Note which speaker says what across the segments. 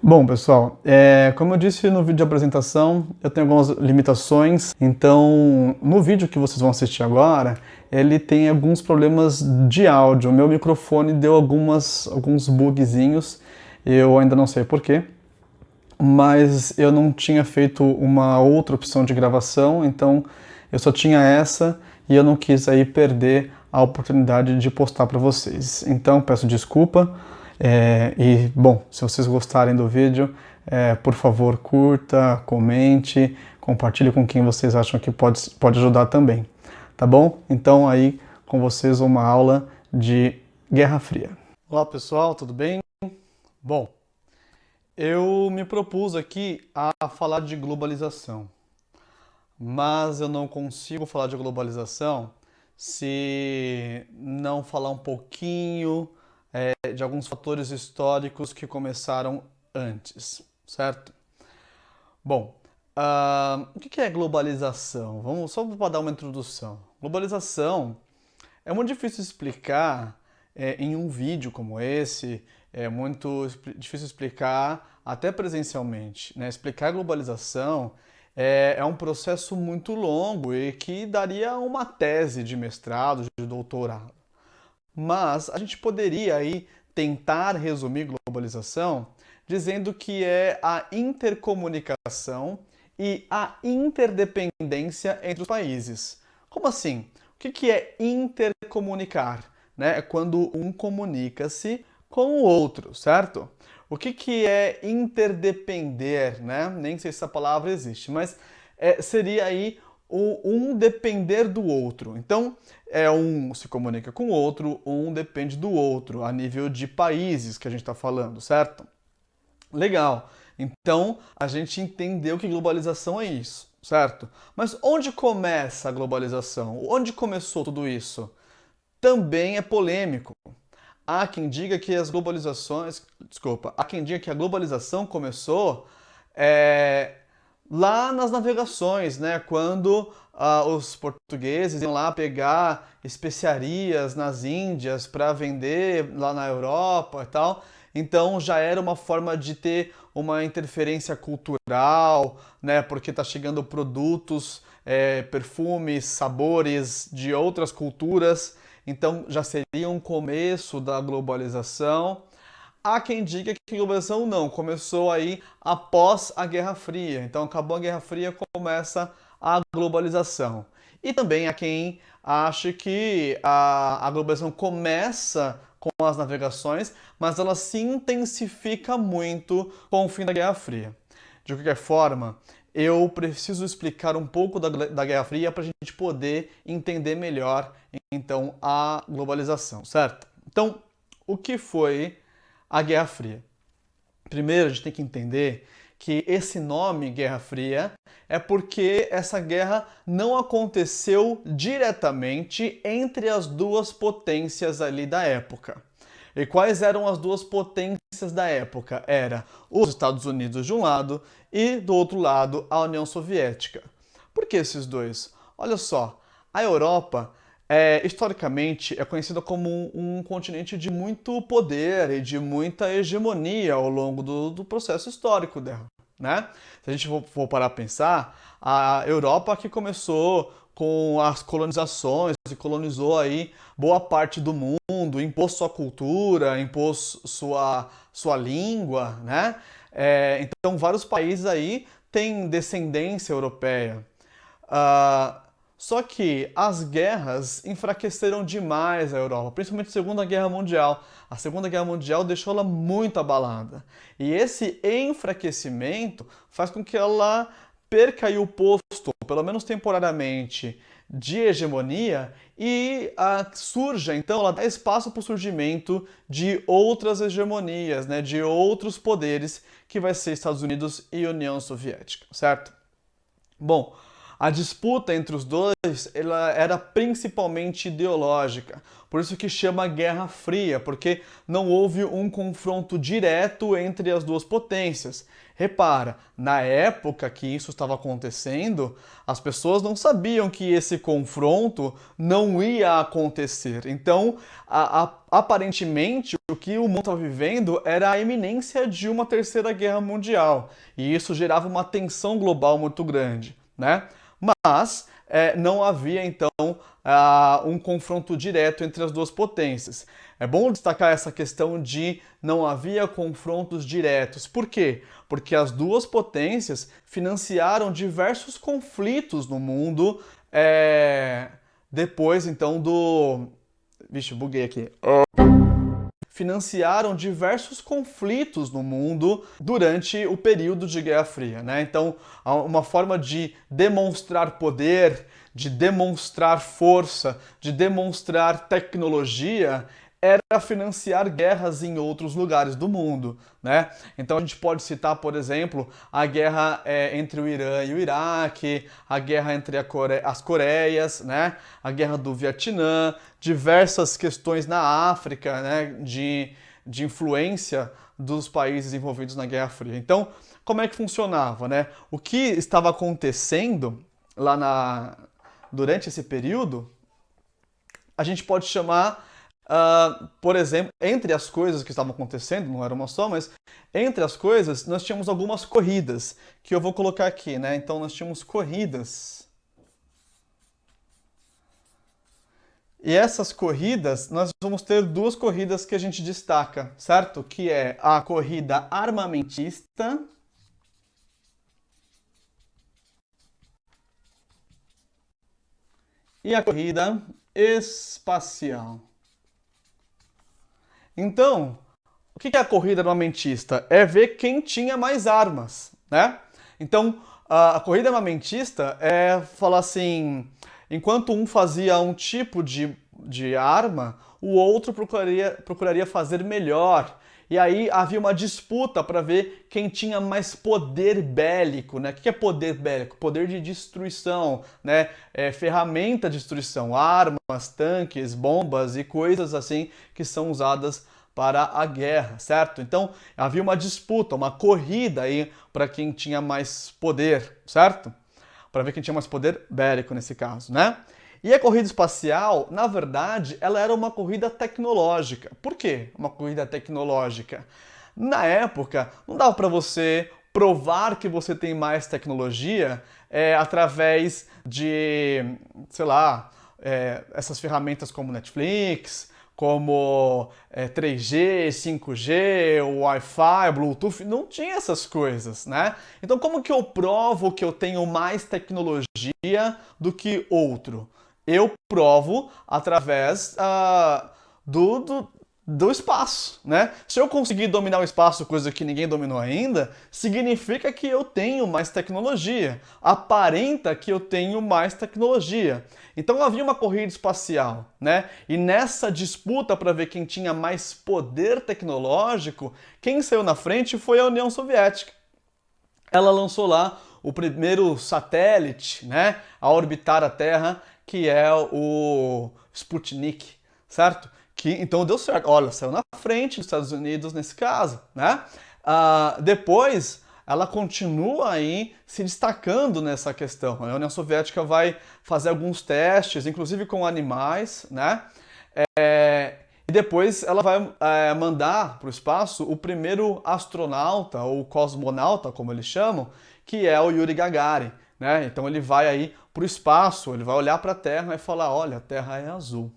Speaker 1: Bom, pessoal, como eu disse no vídeo de apresentação, eu tenho algumas limitações, então no vídeo que vocês vão assistir agora, ele tem alguns problemas de áudio. O meu microfone deu alguns bugzinhos, eu ainda não sei porquê, mas eu não tinha feito uma outra opção de gravação, então eu só tinha essa e eu não quis aí perder a oportunidade de postar para vocês. Então peço desculpa. Bom, se vocês gostarem do vídeo, por favor, curta, comente, compartilhe com quem vocês acham que pode ajudar também, tá bom? Então aí com vocês uma aula de Guerra Fria. Olá pessoal, tudo bem? Bom, eu me propus aqui a falar de globalização, mas eu não consigo falar de globalização se não falar um pouquinho de alguns fatores históricos que começaram antes, certo? Bom, o que é globalização? Vamos só para dar uma introdução. Globalização é muito difícil explicar em um vídeo como esse, é muito difícil explicar até presencialmente, né? Explicar a globalização é um processo muito longo e que daria uma tese de mestrado, de doutorado. Mas a gente poderia aí tentar resumir globalização dizendo que é a intercomunicação e a interdependência entre os países. Como assim? O que é intercomunicar? Né? É quando um comunica-se com o outro, certo? O que é interdepender? Né? Nem sei se essa palavra existe, mas seria aí um depender do outro. Então, um se comunica com o outro, um depende do outro, a nível de países que a gente está falando, certo? Legal. Então, a gente entendeu que globalização é isso, certo? Mas onde começa a globalização? Onde começou tudo isso? Também é polêmico. Há quem diga que há quem diga que a globalização começou lá nas navegações, né? Quando os portugueses iam lá pegar especiarias nas Índias para vender lá na Europa e tal. Então já era uma forma de ter uma interferência cultural, né? Porque tá chegando produtos, perfumes, sabores de outras culturas. Então já seria um começo da globalização. Há quem diga que a globalização não, começou aí após a Guerra Fria. Então acabou a Guerra Fria, começa a globalização. E também há quem ache que a globalização começa com as navegações, mas ela se intensifica muito com o fim da Guerra Fria. De qualquer forma, eu preciso explicar um pouco da Guerra Fria para a gente poder entender melhor então a globalização, certo? Então, o que foi a Guerra Fria? Primeiro, a gente tem que entender que esse nome Guerra Fria é porque essa guerra não aconteceu diretamente entre as duas potências ali da época. E quais eram as duas potências da época? Era os Estados Unidos de um lado e do outro lado a União Soviética. Por que esses dois? Olha só, a Europa historicamente é conhecida como um continente de muito poder e de muita hegemonia ao longo do processo histórico dela, né? Se a gente for parar a pensar, a Europa que começou com as colonizações e colonizou aí boa parte do mundo, impôs sua cultura, impôs sua língua, né? Então vários países aí têm descendência europeia. Só que as guerras enfraqueceram demais a Europa, principalmente a Segunda Guerra Mundial. A Segunda Guerra Mundial deixou ela muito abalada. E esse enfraquecimento faz com que ela perca aí o posto, pelo menos temporariamente, de hegemonia e surja, então, ela dá espaço para o surgimento de outras hegemonias, né, de outros poderes, que vai ser Estados Unidos e União Soviética, certo? Bom, A disputa entre os dois ela era principalmente ideológica, por isso que chama Guerra Fria, porque não houve um confronto direto entre as duas potências. Repara, na época que isso estava acontecendo, as pessoas não sabiam que esse confronto não ia acontecer. Então, aparentemente, o que o mundo estava vivendo era a iminência de uma terceira guerra mundial. E isso gerava uma tensão global muito grande, né? Mas não havia, então, um confronto direto entre as duas potências. É bom destacar essa questão de não havia confrontos diretos. Por quê? Porque as duas potências financiaram diversos conflitos no mundo depois, então, do... Vixe, buguei aqui. Financiaram diversos conflitos no mundo durante o período de Guerra Fria, né? Então, uma forma de demonstrar poder, de demonstrar força, de demonstrar tecnologia era financiar guerras em outros lugares do mundo, né? Então a gente pode citar, por exemplo, a guerra entre o Irã e o Iraque, a guerra entre as Coreias, né? A guerra do Vietnã, diversas questões na África, né? De influência dos países envolvidos na Guerra Fria. Então, como é que funcionava, né? O que estava acontecendo lá durante esse período, a gente pode chamar por exemplo, entre as coisas que estavam acontecendo, não era uma só, mas entre as coisas, nós tínhamos algumas corridas, que eu vou colocar aqui, né? Então, nós tínhamos corridas. E essas corridas, nós vamos ter duas corridas que a gente destaca, certo? Que é a corrida armamentista e a corrida espacial. Então, o que é a corrida armamentista? É ver quem tinha mais armas, né? Então, a corrida armamentista é falar assim, enquanto um fazia um tipo de arma, o outro procuraria fazer melhor. E aí havia uma disputa para ver quem tinha mais poder bélico, né? O que é poder bélico? Poder de destruição, né? Ferramenta de destruição, armas, tanques, bombas e coisas assim que são usadas para a guerra, certo? Então havia uma disputa, uma corrida aí para quem tinha mais poder, certo? Para ver quem tinha mais poder bélico nesse caso, né? E a corrida espacial, na verdade, ela era uma corrida tecnológica. Por quê? Uma corrida tecnológica. Na época, não dava para você provar que você tem mais tecnologia através de, sei lá, essas ferramentas como Netflix, como 3G, 5G, Wi-Fi, Bluetooth, não tinha essas coisas, né? Então como que eu provo que eu tenho mais tecnologia do que outro? Eu provo através do espaço, né? Se eu conseguir dominar o espaço, coisa que ninguém dominou ainda, significa que eu tenho mais tecnologia. Aparenta que eu tenho mais tecnologia. Então havia uma corrida espacial, né? E nessa disputa para ver quem tinha mais poder tecnológico, quem saiu na frente foi a União Soviética. Ela lançou lá o primeiro satélite, né, a orbitar a Terra, que é o Sputnik, certo? Que então deu certo. Olha, saiu na frente dos Estados Unidos nesse caso, né? Depois ela continua aí se destacando nessa questão. A União Soviética vai fazer alguns testes, inclusive com animais, né? E depois ela vai mandar para o espaço o primeiro astronauta, ou cosmonauta, como eles chamam, que é o Yuri Gagarin, né? Então ele vai aí para o espaço, ele vai olhar para a Terra e falar, olha, a Terra é azul,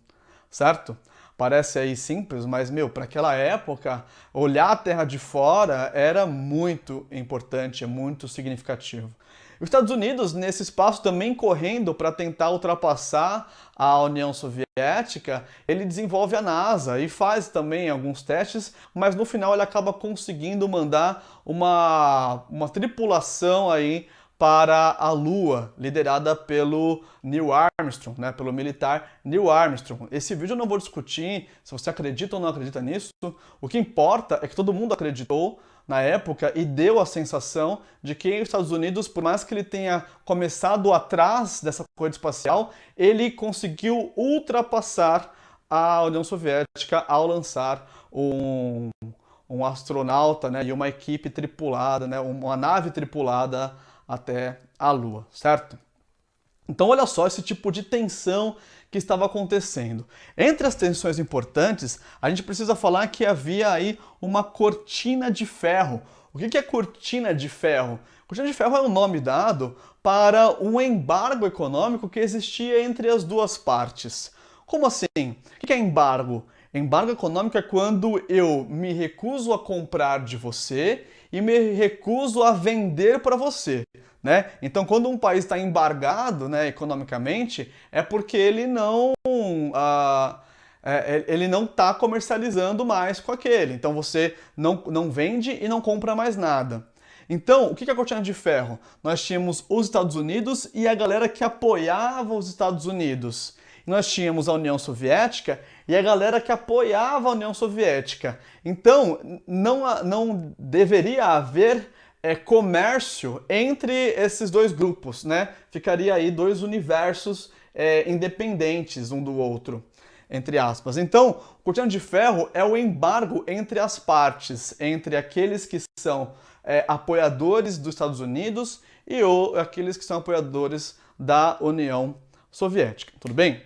Speaker 1: certo? Parece aí simples, mas, para aquela época, olhar a Terra de fora era muito importante, é muito significativo. Os Estados Unidos, nesse espaço, também correndo para tentar ultrapassar a União Soviética, ele desenvolve a NASA e faz também alguns testes, mas no final ele acaba conseguindo mandar uma tripulação aí para a Lua, liderada pelo Neil Armstrong, né, pelo militar Neil Armstrong. Esse vídeo eu não vou discutir se você acredita ou não acredita nisso. O que importa é que todo mundo acreditou na época e deu a sensação de que os Estados Unidos, por mais que ele tenha começado atrás dessa corrida espacial, ele conseguiu ultrapassar a União Soviética ao lançar um astronauta, né, e uma equipe tripulada, né, uma nave tripulada até a Lua, certo? Então olha só esse tipo de tensão que estava acontecendo. Entre as tensões importantes, a gente precisa falar que havia aí uma cortina de ferro. O que é cortina de ferro? Cortina de ferro é o nome dado para um embargo econômico que existia entre as duas partes. Como assim? O que é embargo? Embargo econômico é quando eu me recuso a comprar de você e me recuso a vender para você. Né? Então, quando um país está embargado, né, economicamente, é porque ele não está comercializando mais com aquele. Então, você não vende e não compra mais nada. Então, o que é a cortina de ferro? Nós tínhamos os Estados Unidos e a galera que apoiava os Estados Unidos. Nós tínhamos a União Soviética e a galera que apoiava a União Soviética. Então, não deveria haver comércio entre esses dois grupos, né? Ficaria aí dois universos independentes um do outro, entre aspas. Então, cortina de ferro é o embargo entre as partes, entre aqueles que são apoiadores dos Estados Unidos e aqueles que são apoiadores da União Soviética. Tudo bem?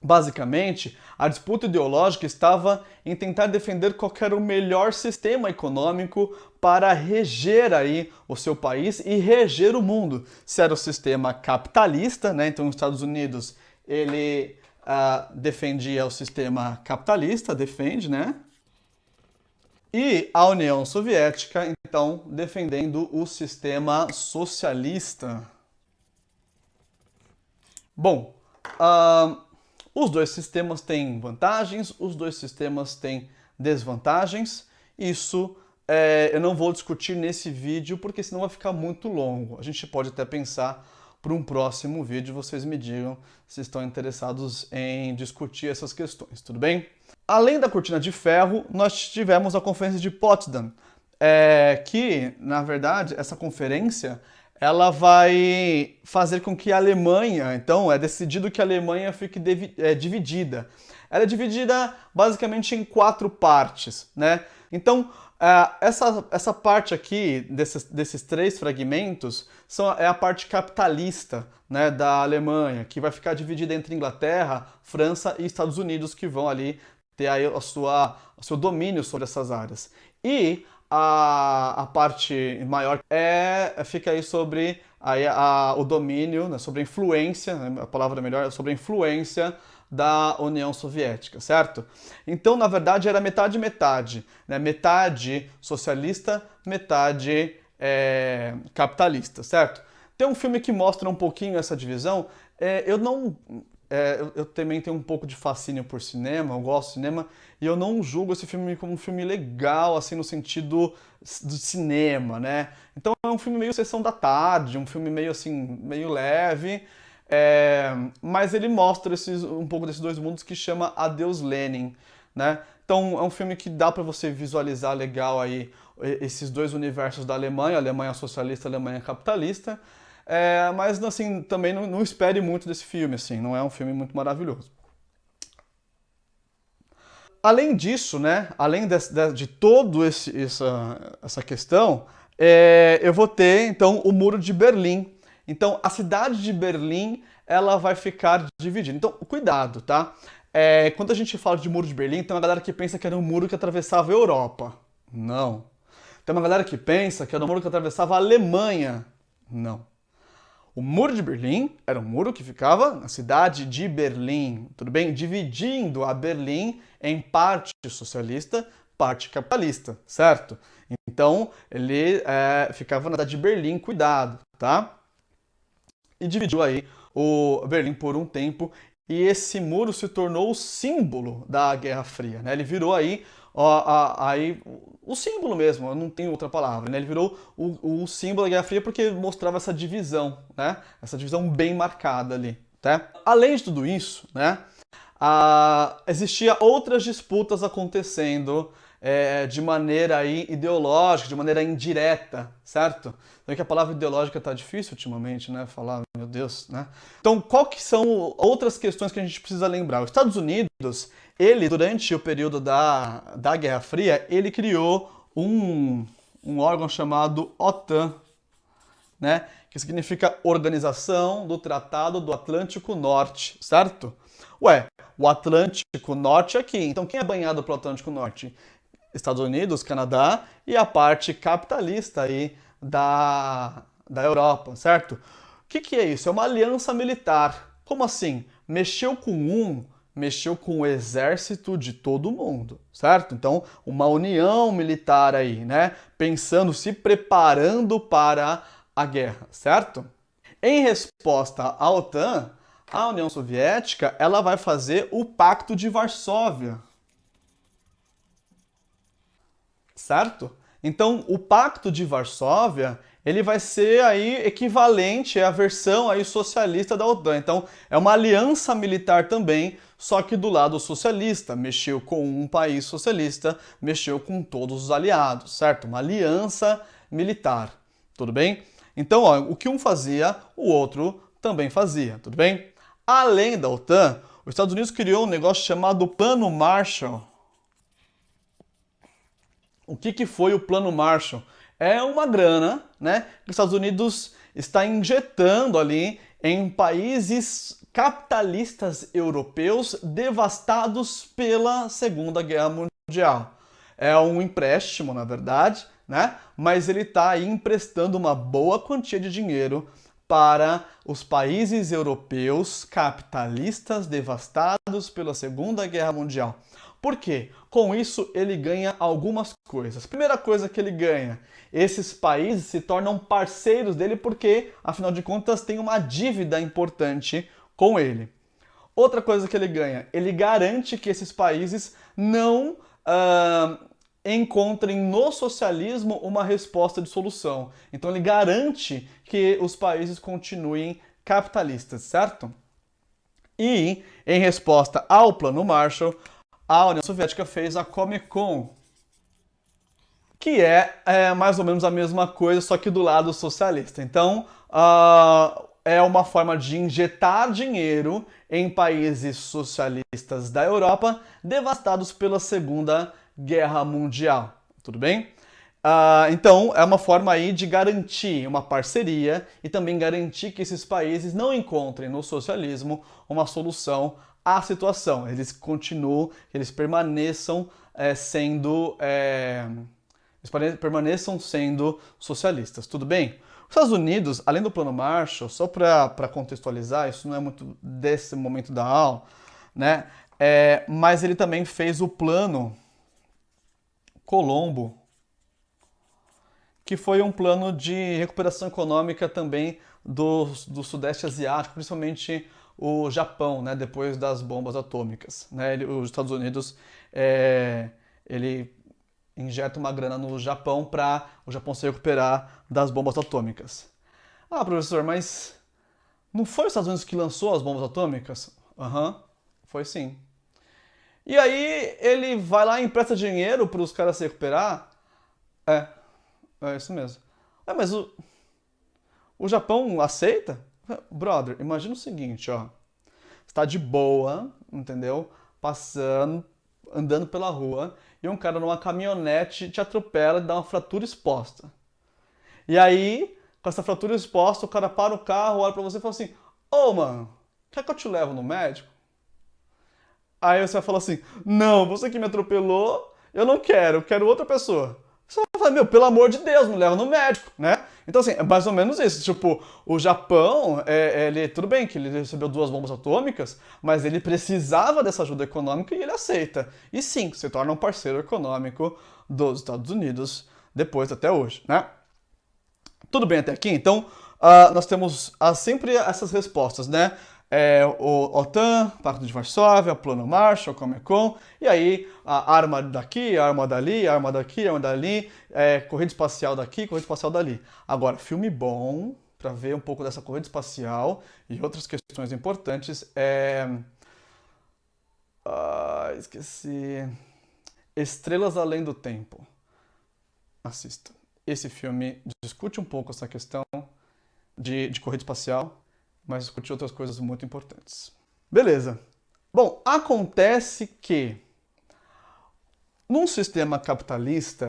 Speaker 1: Basicamente, a disputa ideológica estava em tentar defender qual era o melhor sistema econômico para reger aí o seu país e reger o mundo. Se era o sistema capitalista, né? Então os Estados Unidos ele defendia o sistema capitalista, defende, né? E a União Soviética, então, defendendo o sistema socialista. Bom, os dois sistemas têm vantagens, os dois sistemas têm desvantagens. Isso eu não vou discutir nesse vídeo, porque senão vai ficar muito longo. A gente pode até pensar para um próximo vídeo, vocês me digam se estão interessados em discutir essas questões, tudo bem? Além da cortina de ferro, nós tivemos a Conferência de Potsdam, que, na verdade, essa conferência ela vai fazer com que a Alemanha, então é decidido que a Alemanha fique dividida. Ela é dividida basicamente em 4 partes, né? Então, essa parte aqui, desses 3 fragmentos, é a parte capitalista, né, da Alemanha, que vai ficar dividida entre Inglaterra, França e Estados Unidos, que vão ali ter aí o seu domínio sobre essas áreas. E a parte maior fica aí sobre o domínio, né, sobre a influência, né, a palavra melhor é sobre a influência da União Soviética, certo? Então, na verdade, era metade-metade, né? Metade socialista, metade capitalista, certo? Tem um filme que mostra um pouquinho essa divisão. Eu também tenho um pouco de fascínio por cinema, eu gosto de cinema, e eu não julgo esse filme como um filme legal, assim, no sentido do cinema, né? Então é um filme meio sessão da tarde, um filme meio assim, meio leve, mas ele mostra um pouco desses dois mundos que chama Adeus Lenin, né? Então é um filme que dá para você visualizar legal aí esses dois universos da Alemanha, Alemanha socialista, Alemanha capitalista. Mas assim, também não espere muito desse filme, assim, não é um filme muito maravilhoso. Além disso, né, além de todo essa questão, eu vou ter então o Muro de Berlim. Então a cidade de Berlim ela vai ficar dividida. Então cuidado, tá? Quando a gente fala de Muro de Berlim, tem uma galera que pensa que era um muro que atravessava a Europa. Não. Tem uma galera que pensa que era um muro que atravessava a Alemanha. Não. O Muro de Berlim era um muro que ficava na cidade de Berlim, tudo bem? Dividindo a Berlim em parte socialista, parte capitalista, certo? Então, ele ficava na cidade de Berlim, cuidado, tá? E dividiu aí o Berlim por um tempo, e esse muro se tornou o símbolo da Guerra Fria, né? Ele virou aí o símbolo mesmo, eu não tenho outra palavra, né? Ele virou o símbolo da Guerra Fria porque mostrava essa divisão, né? Essa divisão bem marcada ali, tá? Além de tudo isso, né? Existia outras disputas acontecendo de maneira aí ideológica, de maneira indireta, certo? Então que a palavra ideológica está difícil ultimamente, né? Falar, meu Deus, né? Então, qual que são outras questões que a gente precisa lembrar? Os Estados Unidos, ele, durante o período da Guerra Fria, ele criou um órgão chamado OTAN, né? Que significa Organização do Tratado do Atlântico Norte, certo? Ué, o Atlântico Norte aqui. Então quem é banhado pelo Atlântico Norte? Estados Unidos, Canadá e a parte capitalista aí da Europa, certo? O que é isso? É uma aliança militar. Como assim? Mexeu com o exército de todo mundo, certo? Então, uma união militar aí, né? Pensando, se preparando para a guerra, certo? Em resposta à OTAN, a União Soviética, ela vai fazer o Pacto de Varsóvia, certo? Então, o Pacto de Varsóvia, ele vai ser aí equivalente à versão aí socialista da OTAN. Então, é uma aliança militar também, só que do lado socialista. Mexeu com um país socialista, mexeu com todos os aliados, certo? Uma aliança militar, tudo bem? Então, ó, o que um fazia, o outro também fazia, tudo bem? Além da OTAN, os Estados Unidos criou um negócio chamado Plano Marshall. O que foi o Plano Marshall? É uma grana, né, que os Estados Unidos está injetando ali em países capitalistas europeus devastados pela Segunda Guerra Mundial. É um empréstimo, na verdade, né? Mas ele está aí emprestando uma boa quantia de dinheiro para os países europeus capitalistas devastados pela Segunda Guerra Mundial. Por quê? Com isso ele ganha algumas coisas. Primeira coisa que ele ganha, esses países se tornam parceiros dele porque, afinal de contas, tem uma dívida importante com ele. Outra coisa que ele garante que esses países não encontrem no socialismo uma resposta de solução. Então ele garante que os países continuem capitalistas, certo? E, em resposta ao Plano Marshall, a União Soviética fez a Comecon, que é mais ou menos a mesma coisa, só que do lado socialista. Então, é uma forma de injetar dinheiro em países socialistas da Europa devastados pela Segunda Guerra Mundial. Tudo bem? Então, é uma forma aí de garantir uma parceria e também garantir que esses países não encontrem no socialismo uma solução à situação. Eles continuam, eles permaneçam permaneçam sendo socialistas. Tudo bem? Os Estados Unidos, além do Plano Marshall, só para contextualizar, isso não é muito desse momento da aula, né? Mas ele também fez o Plano Colombo, que foi um plano de recuperação econômica também do Sudeste Asiático, principalmente o Japão, né, depois das bombas atômicas. Né? Os Estados Unidos ele injeta uma grana no Japão para o Japão se recuperar das bombas atômicas. Ah, professor, mas não foi os Estados Unidos que lançou as bombas atômicas? Aham, foi sim. E aí ele vai lá e empresta dinheiro para os caras se recuperar? É, é isso mesmo. Mas o Japão aceita? Brother, imagina o seguinte, ó. Você tá de boa, entendeu? Passando, andando pela rua, e um cara numa caminhonete te atropela e dá uma fratura exposta. E aí, com essa fratura exposta, o cara para o carro, olha pra você e fala assim: Ô, mano, quer que eu te levo no médico? Aí você vai falar assim: Não, você que me atropelou, eu quero outra pessoa. Você vai falar: Meu, pelo amor de Deus, me leva no médico, né? Então, assim, é mais ou menos isso. Tipo, o Japão, ele, tudo bem que ele recebeu 2 bombas atômicas, mas ele precisava dessa ajuda econômica e ele aceita. E sim, se torna um parceiro econômico dos Estados Unidos depois, até hoje, né? Tudo bem até aqui? Então, nós temos sempre essas respostas, né? O OTAN, Pacto de Varsóvia, Plano Marshall, Comecon, e aí a arma daqui, a arma dali, a arma daqui, a arma dali, corrida espacial daqui, corrida espacial dali. Agora, filme bom para ver um pouco dessa corrida espacial e outras questões importantes esqueci. Estrelas Além do Tempo. Assista. Esse filme discute um pouco essa questão de corrida espacial, mas discute outras coisas muito importantes. Beleza. Bom, acontece que num sistema capitalista,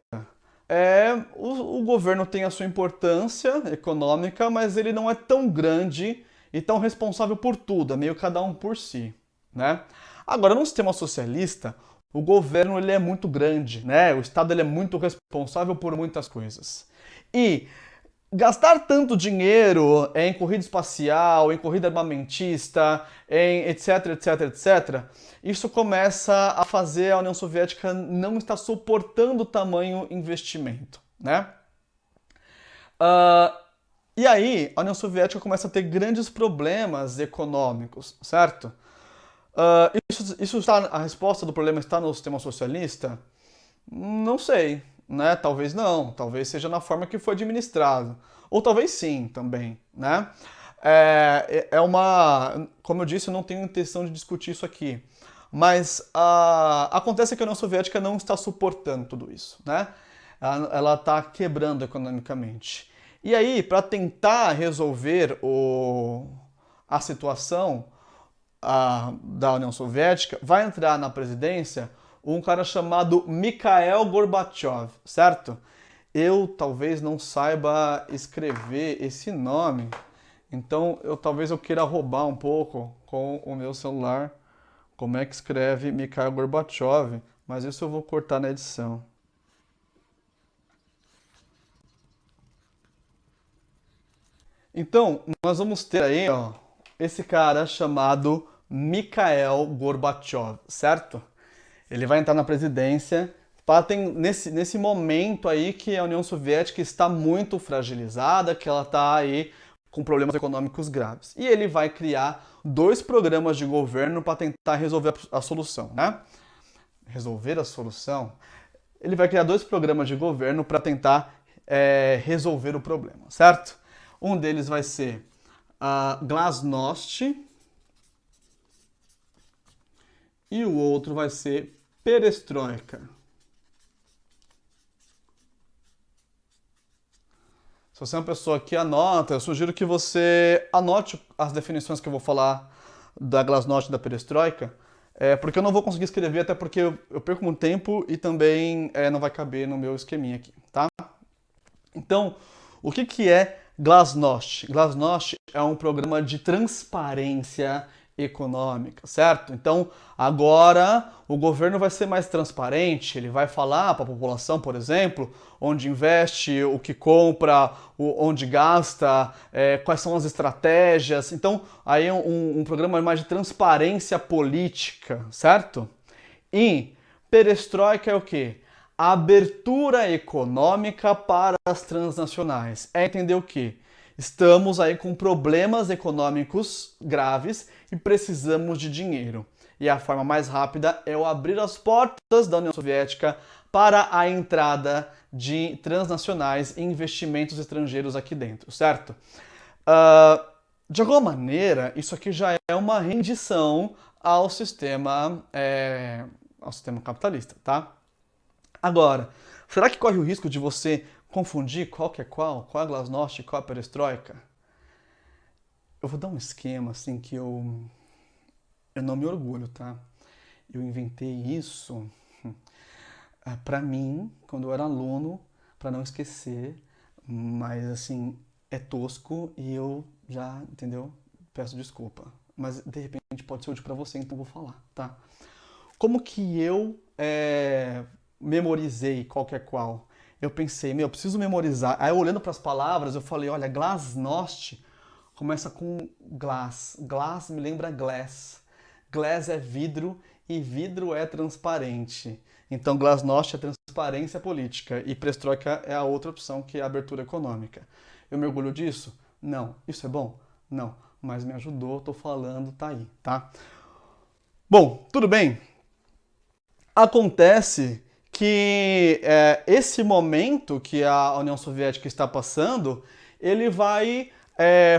Speaker 1: o governo tem a sua importância econômica, mas ele não é tão grande e tão responsável por tudo, é meio cada um por si, né? Agora, num sistema socialista, o governo ele é muito grande, né? O Estado ele é muito responsável por muitas coisas. E gastar tanto dinheiro em corrida espacial, em corrida armamentista, em etc, etc, etc, isso começa a fazer a União Soviética não estar suportando tamanho investimento, né? E aí, a União Soviética começa a ter grandes problemas econômicos, certo? Isso está, a resposta do problema está no sistema socialista? Não sei, né? Talvez não, talvez seja na forma que foi administrado. Ou talvez sim, também, né? Como eu disse, eu não tenho intenção de discutir isso aqui. Mas acontece que a União Soviética não está suportando tudo isso, né? Ela está quebrando economicamente. E aí, para tentar resolver a situação da União Soviética, vai entrar na presidência um cara chamado Mikhail Gorbachev, certo? Eu talvez não saiba escrever esse nome, então talvez eu queira roubar um pouco com o meu celular como é que escreve Mikhail Gorbachev, mas isso eu vou cortar na edição. Então, nós vamos ter aí, ó, esse cara chamado Mikhail Gorbachev, certo? Ele vai entrar na presidência nesse momento aí que a União Soviética está muito fragilizada, que ela está aí com problemas econômicos graves. E ele vai criar 2 programas de governo para tentar resolver a solução, né? Resolver a solução? Ele vai criar 2 programas de governo para tentar resolver o problema, certo? Um deles vai ser a Glasnost e o outro vai ser Perestroika. Se você é uma pessoa que anota, eu sugiro que você anote as definições que eu vou falar da Glasnost e da Perestroika, porque eu não vou conseguir escrever, até porque eu perco muito tempo e também não vai caber no meu esqueminha aqui, tá? Então, o que é Glasnost? Glasnost é um programa de transparência econômica, certo? Então, agora o governo vai ser mais transparente, ele vai falar para a população, por exemplo, onde investe, o que compra, onde gasta, quais são as estratégias. Então, aí é um programa mais de transparência política, certo? E perestroika é o quê? A abertura econômica para as transnacionais. É entender o quê? Estamos aí com problemas econômicos graves e precisamos de dinheiro. E a forma mais rápida é o abrir as portas da União Soviética para a entrada de transnacionais e investimentos estrangeiros aqui dentro, certo? De alguma maneira, isso aqui já é uma rendição ao sistema capitalista, tá? Agora, será que corre o risco de você confundir qual que é qual é a Glasnost e qual é a Perestroika? Eu vou dar um esquema assim que eu não me orgulho, tá? Eu inventei isso pra mim, quando eu era aluno, pra não esquecer, mas assim, é tosco e eu já, entendeu? Peço desculpa. Mas de repente pode ser útil pra você, então eu vou falar, tá? Como que eu memorizei qual que é qual? Eu pensei, eu preciso memorizar. Aí olhando para as palavras, eu falei, olha, Glasnost começa com glass. Glass me lembra glass. Glass é vidro e vidro é transparente. Então Glasnost é transparência política e perestroika é a outra opção, que é a abertura econômica. Eu me orgulho disso? Não. Isso é bom? Não. Mas me ajudou, tô falando, tá aí, tá? Bom, tudo bem. Acontece que esse momento que a União Soviética está passando, ele vai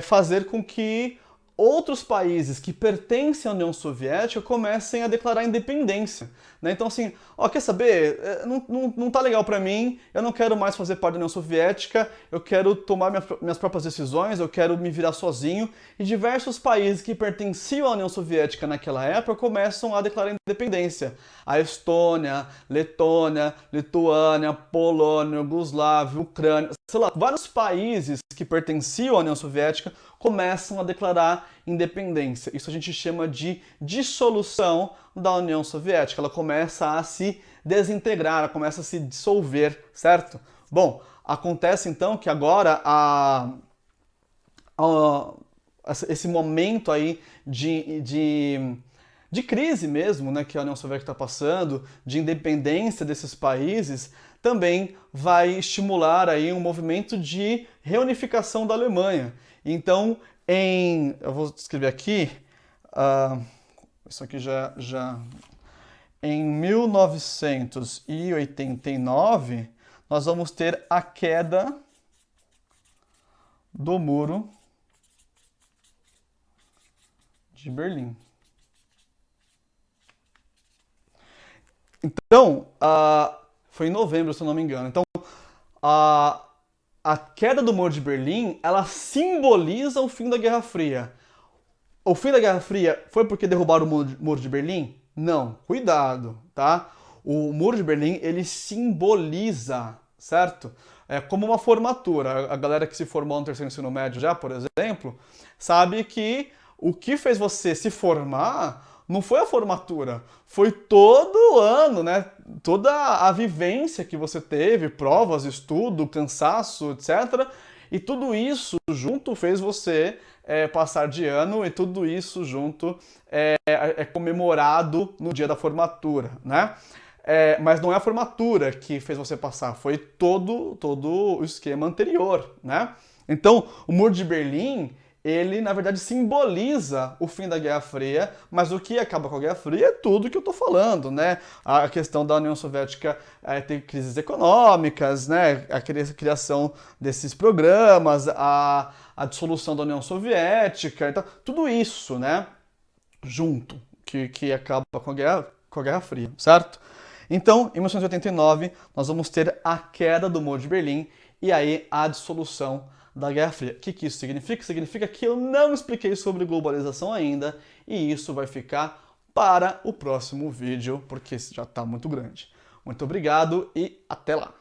Speaker 1: fazer com que outros países que pertencem à União Soviética comecem a declarar independência, né? Então assim, ó, quer saber? Não tá legal pra mim, eu não quero mais fazer parte da União Soviética, eu quero tomar minhas próprias decisões, eu quero me virar sozinho, e diversos países que pertenciam à União Soviética naquela época começam a declarar independência. A Estônia, Letônia, Lituânia, Polônia, Iugoslávia, Ucrânia, sei lá, vários países que pertenciam à União Soviética começam a declarar independência. Isso a gente chama de dissolução da União Soviética. Ela começa a se desintegrar, ela começa a se dissolver, certo? Bom, acontece então que agora esse momento aí de crise mesmo, né, que a União Soviética está passando, de independência desses países, também vai estimular aí um movimento de reunificação da Alemanha. Então, eu vou escrever aqui, isso aqui em 1989, nós vamos ter a queda do Muro de Berlim. Então, foi em novembro, se eu não me engano. Então, a queda do Muro de Berlim, ela simboliza o fim da Guerra Fria. O fim da Guerra Fria foi porque derrubaram o Muro de Berlim? Não, cuidado, tá? O Muro de Berlim, ele simboliza, certo? É como uma formatura. A galera que se formou no terceiro ensino médio já, por exemplo, sabe que o que fez você se formar não foi a formatura, foi todo o ano, né? Toda a vivência que você teve, provas, estudo, cansaço, etc. E tudo isso junto fez você passar de ano, e tudo isso junto é comemorado no dia da formatura, né? Mas não é a formatura que fez você passar, foi todo o esquema anterior, né? Então, o Muro de Berlim, ele, na verdade, simboliza o fim da Guerra Fria, mas o que acaba com a Guerra Fria é tudo que eu tô falando, né? A questão da União Soviética ter crises econômicas, né? A criação desses programas, a dissolução da União Soviética, então, tudo isso, né? Junto, que acaba com a Guerra Fria, certo? Então, em 1989, nós vamos ter a queda do Muro de Berlim e aí a dissolução da Guerra Fria. O que isso significa? Significa que eu não expliquei sobre globalização ainda, e isso vai ficar para o próximo vídeo, porque esse já está muito grande. Muito obrigado e até lá!